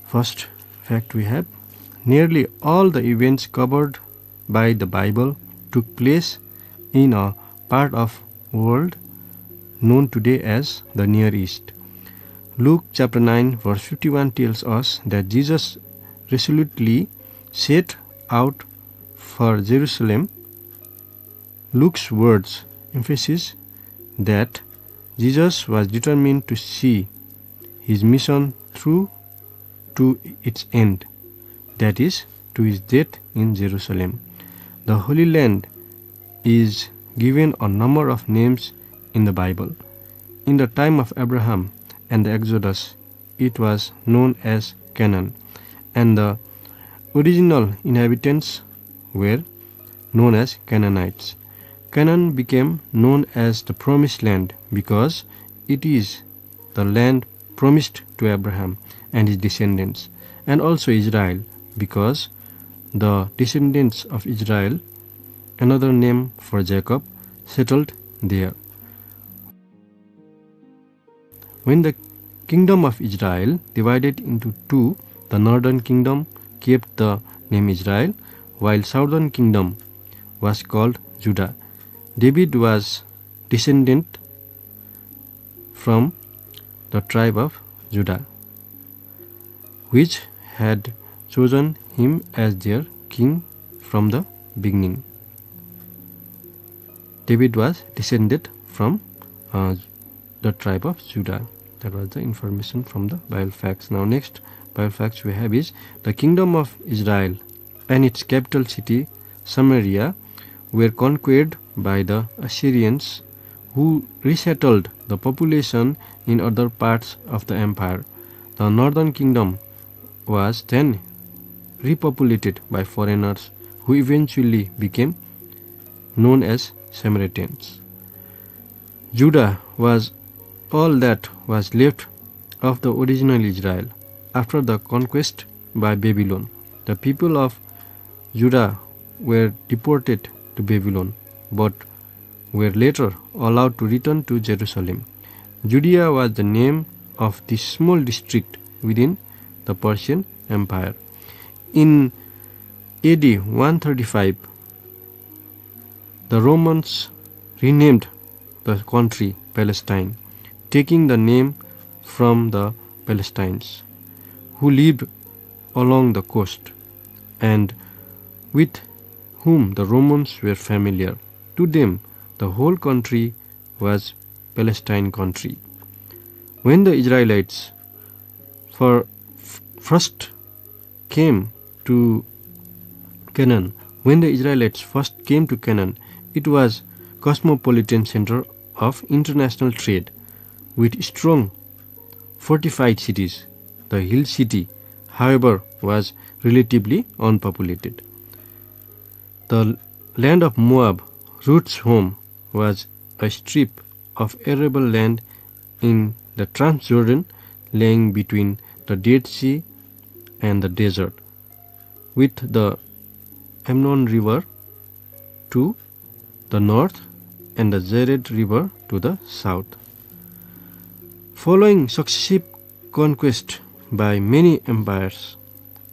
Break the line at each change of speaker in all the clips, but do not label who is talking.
First fact we have, nearly all the events covered by the Bible took place in a part of world known today as the Near East. Luke chapter 9 verse 51 tells us that Jesus resolutely set out for Jerusalem. Luke's words emphasize that Jesus was determined to see his mission through to its end, that is, to his death in Jerusalem. The Holy Land is given a number of names in the Bible. In the time of Abraham and the Exodus, it was known as Canaan, and the original inhabitants were known as Canaanites. Canaan became known as the Promised Land because it is the land promised to Abraham and his descendants, and also Israel because the descendants of Israel, another name for Jacob, settled there. When the kingdom of Israel divided into two, the northern kingdom kept the name Israel, while southern kingdom was called Judah. David was descendant from the tribe of Judah, which had chosen him as their king from the beginning. David was descended from the tribe of Judah. That was the information from the Bible facts. Now next Bible facts we have is the kingdom of Israel and its capital city Samaria were conquered by the Assyrians, who resettled the population in other parts of the empire. The northern kingdom was then repopulated by foreigners who eventually became known as Samaritans. Judah was all that was left of the original Israel after the conquest by Babylon. The people of Judah were deported to Babylon, but were later allowed to return to Jerusalem. Judea was the name of this small district within the Persian Empire. In AD 135, the Romans renamed the country Palestine, taking the name from the Palestinians who lived along the coast and with whom the Romans were familiar. To them, the whole country was Palestine country. When the Israelites first came to Canaan, it was cosmopolitan center of international trade with strong fortified cities. The hill city, however, was relatively unpopulated. The land of Moab, Ruth's home, was a strip of arable land in the Transjordan, lying between the Dead Sea and the desert, with the Amnon River to the north and the Jared River to the south. Following successive conquest by many empires,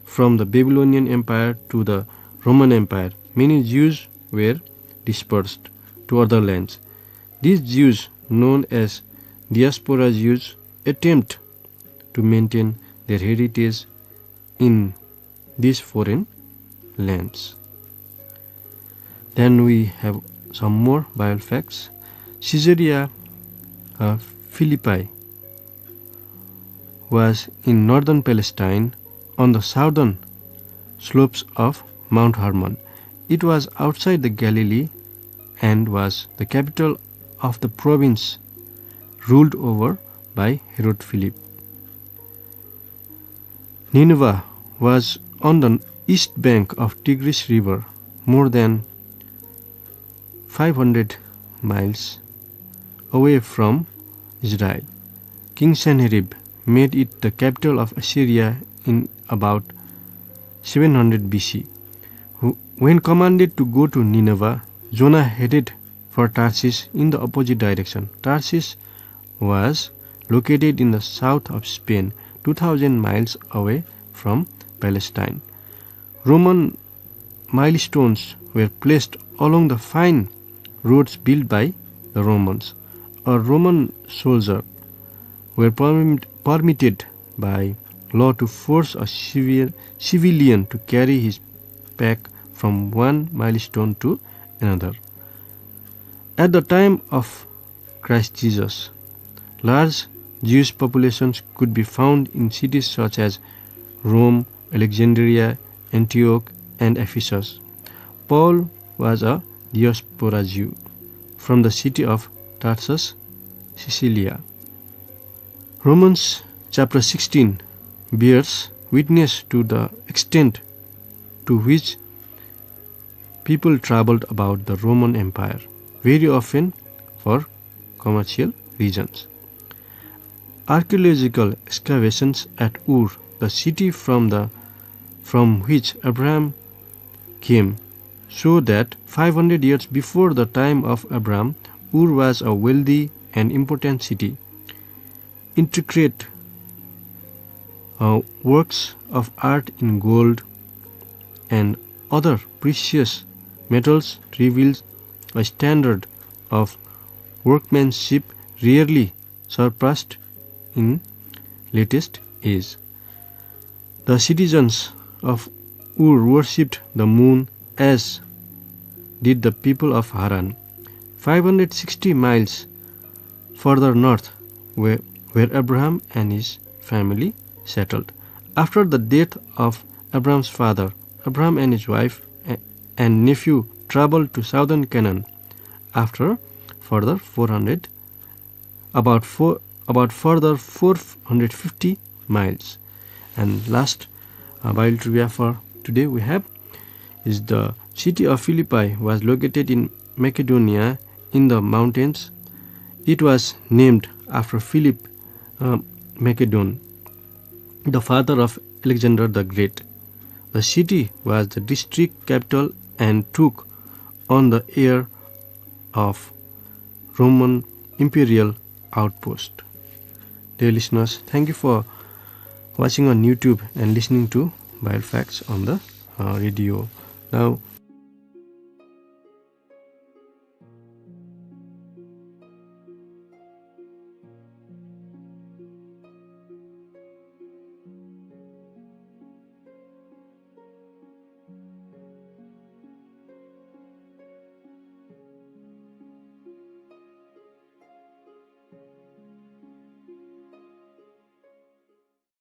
from the Babylonian Empire to the Roman Empire, many Jews were dispersed to other lands. These Jews, known as diaspora Jews, attempt to maintain their heritage in these foreign lands. Then we have some more Bible facts. Caesarea Philippi was in northern Palestine on the southern slopes of Mount Hermon. It was outside the Galilee and was the capital of the province ruled over by Herod Philip. Nineveh was on the east bank of Tigris River, more than 500 miles away from Israel. King Sennacherib made it the capital of Assyria in about 700 BC. When commanded to go to Nineveh, Jonah headed for Tarshish in the opposite direction. Tarshish was located in the south of Spain, 2,000 miles away from Palestine. Roman milestones were placed along the fine roads built by the Romans. A Roman soldier were permitted by law to force a civilian to carry his pack from one milestone to another. At the time of Christ Jesus, large Jewish populations could be found in cities such as Rome, Alexandria, Antioch, and Ephesus. Paul was a diaspora Jew from the city of Tarsus, Cilicia. Romans chapter 16 bears witness to the extent to which people traveled about the Roman Empire, very often for commercial reasons. Archaeological excavations at Ur, the city from which Abraham came, show that 500 years before the time of Abraham, Ur was a wealthy and important city. Intricate works of art in gold and other precious metals reveals a standard of workmanship rarely surpassed in latest age. The citizens of Ur worshipped the moon as did the people of Haran. 560 miles further north where Abraham and his family settled. After the death of Abraham's father, Abraham and his wife and nephew traveled to southern Canaan. After further 450 miles. And last Bible trivia for today we have is the city of Philippi was located in Macedonia in the mountains. It was named after Philip Macedon, the father of Alexander the Great. The city was the district capital and took on the air of Roman imperial outpost. Dear listeners, thank you for watching on YouTube and listening to Bible Facts on the radio. Now